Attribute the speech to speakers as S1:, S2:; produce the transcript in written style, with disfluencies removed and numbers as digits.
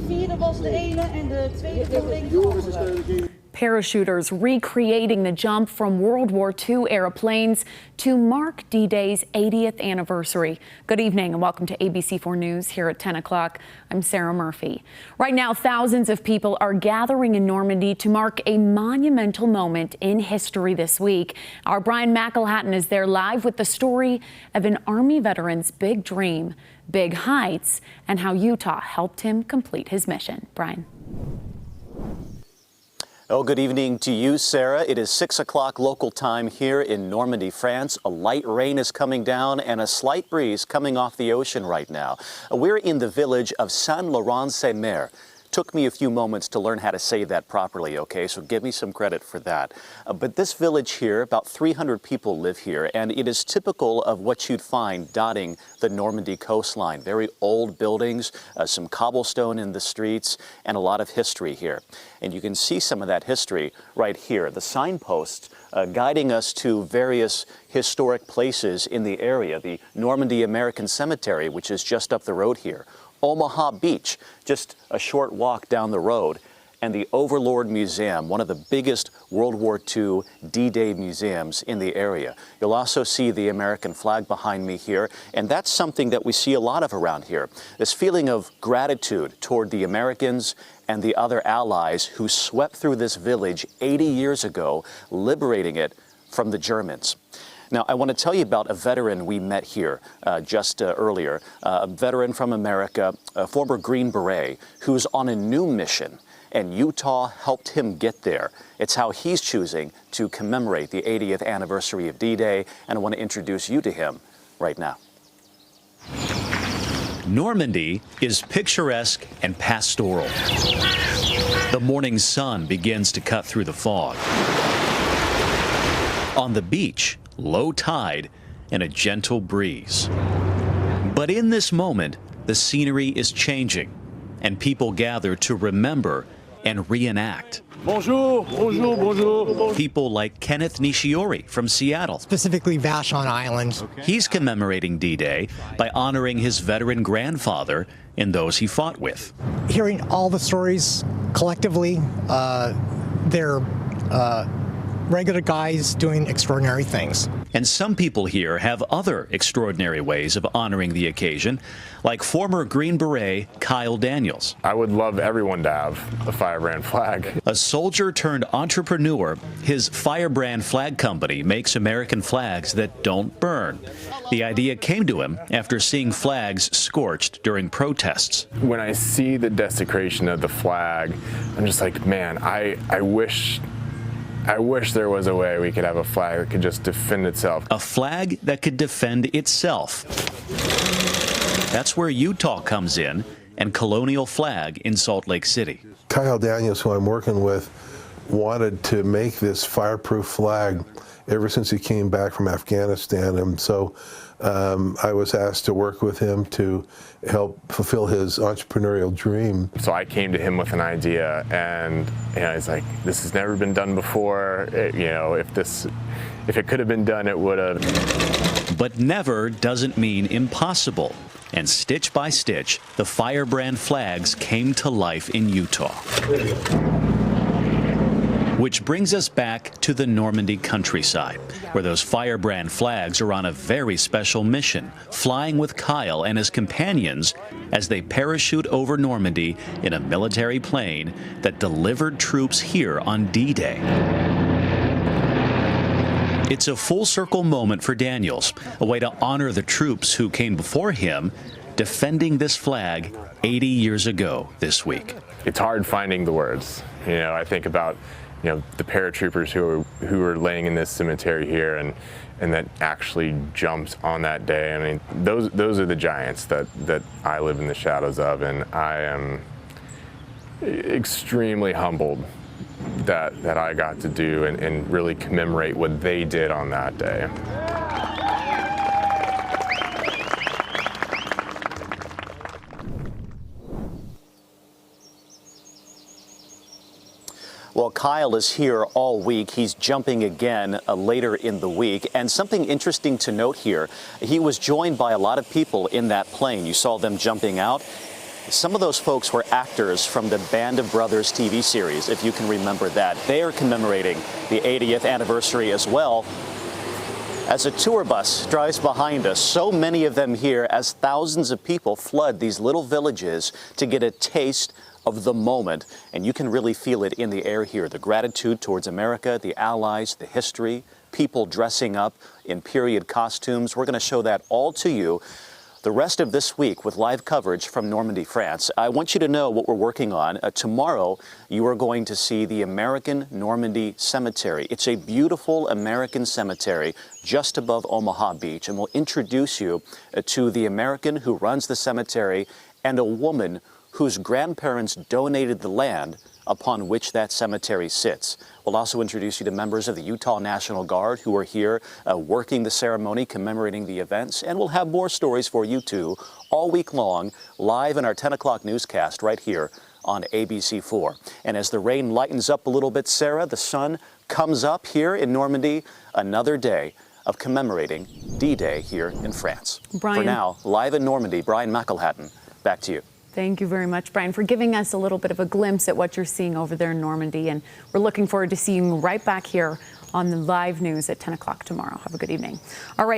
S1: vierde was de ene en de tweede van links de andere.
S2: Parachuters recreating the jump from World War II airplanes to mark D-Day's 80th anniversary. Good evening and welcome to ABC4 News here at 10 o'clock. I'm Sarah Murphy. Right now, thousands of people are gathering in Normandy to mark a monumental moment in history this week. Our Brian McElhatton is there live with the story of an Army veteran's big dream, big heights, and how Utah helped him complete his mission. Brian.
S3: Oh, good evening to you, Sarah. It is 6 o'clock local time here in Normandy, France. A light rain is coming down and a slight breeze coming off the ocean right now. We're in the village of Saint-Laurent-sur-Mer. Took me a few moments to learn how to say that properly, okay? So give me some credit for that. But this village here, about 300 people live here, and it is typical of what you'd find dotting the Normandy coastline. Very old buildings, some cobblestone in the streets, and a lot of history here. And you can see some of that history right here. The signposts guiding us to various historic places in the area. The Normandy American Cemetery, which is just up the road here. Omaha Beach, just a short walk down the road, and the Overlord Museum, one of the biggest World War II D-Day museums in the area. You'll also see the American flag behind me here, and that's something that we see a lot of around here. This feeling of gratitude toward the Americans and the other allies who swept through this village 80 years ago, liberating it from the Germans. Now, I want to tell you about a veteran we met here just earlier, a veteran from America, a former Green Beret, who's on a new mission, and Utah helped him get there. It's how he's choosing to commemorate the 80th anniversary of D-Day, and I want to introduce you to him right now.
S4: Normandy is picturesque and pastoral. The morning sun begins to cut through the fog. On the beach, low tide and a gentle breeze. But in this moment, the scenery is changing, and people gather to remember and reenact.
S5: Bonjour, bonjour, bonjour.
S4: People like Kenneth Nishiori from Seattle.
S6: Specifically Vashon Island.
S4: He's commemorating D-Day by honoring his veteran grandfather and those he fought with.
S6: Hearing all the stories collectively, they're regular guys doing extraordinary things.
S4: And some people here have other extraordinary ways of honoring the occasion, like former Green Beret Kyle Daniels.
S5: I would love everyone to have a firebrand flag.
S4: A soldier turned entrepreneur, his firebrand flag company makes American flags that don't burn. The idea came to him after seeing flags scorched during protests.
S5: When I see the desecration of the flag, I'm just like, man, I wish there was a way we could have a flag that could just defend itself.
S4: A flag that could defend itself. That's where Utah comes in, and Colonial Flag in Salt Lake City.
S7: Kyle Daniels, who I'm working with, wanted to make this fireproof flag ever since he came back from Afghanistan. And so I was asked to work with him to help fulfill his entrepreneurial dream.
S5: So I came to him with an idea, and he's like, this has never been done before. If it could have been done, it would have.
S4: But never doesn't mean impossible. And stitch by stitch, the firebrand flags came to life in Utah. Which brings us back to the Normandy countryside, where those firebrand flags are on a very special mission, flying with Kyle and his companions as they parachute over Normandy in a military plane that delivered troops here on D-Day. It's a full-circle moment for Daniels, a way to honor the troops who came before him, defending this flag 80 years ago this week.
S5: It's hard finding the words. I think about the paratroopers who are laying in this cemetery here and that actually jumped on that day. I mean, those are the giants that I live in the shadows of, and I am extremely humbled that I got to do and really commemorate what they did on that day.
S3: Well, Kyle is here all week. He's jumping again later in the week. And something interesting to note here, he was joined by a lot of people in that plane. You saw them jumping out. Some of those folks were actors from the Band of Brothers TV series, if you can remember that. They are commemorating the 80th anniversary as well. As a tour bus drives behind us, so many of them here as thousands of people flood these little villages to get a taste of the moment. And you can really feel it in the air here. The gratitude towards America, the Allies, the history, people dressing up in period costumes. We're going to show that all to you the rest of this week with live coverage from Normandy, France. I want you to know what we're working on. Tomorrow, you are going to see the American Normandy Cemetery. It's a beautiful American cemetery just above Omaha Beach, and we'll introduce you to the American who runs the cemetery and a woman whose grandparents donated the land upon which that cemetery sits. We'll also introduce you to members of the Utah National Guard who are here working the ceremony, commemorating the events, and we'll have more stories for you too all week long, live in our 10 o'clock newscast right here on ABC4. And as the rain lightens up a little bit, Sarah, the sun comes up here in Normandy, another day of commemorating D-Day here in France.
S2: Brian.
S3: For now, live in Normandy, Brian McElhatton, back to you.
S2: Thank you very much, Brian, for giving us a little bit of a glimpse at what you're seeing over there in Normandy. And we're looking forward to seeing you right back here on the live news at 10 o'clock tomorrow. Have a good evening. All right.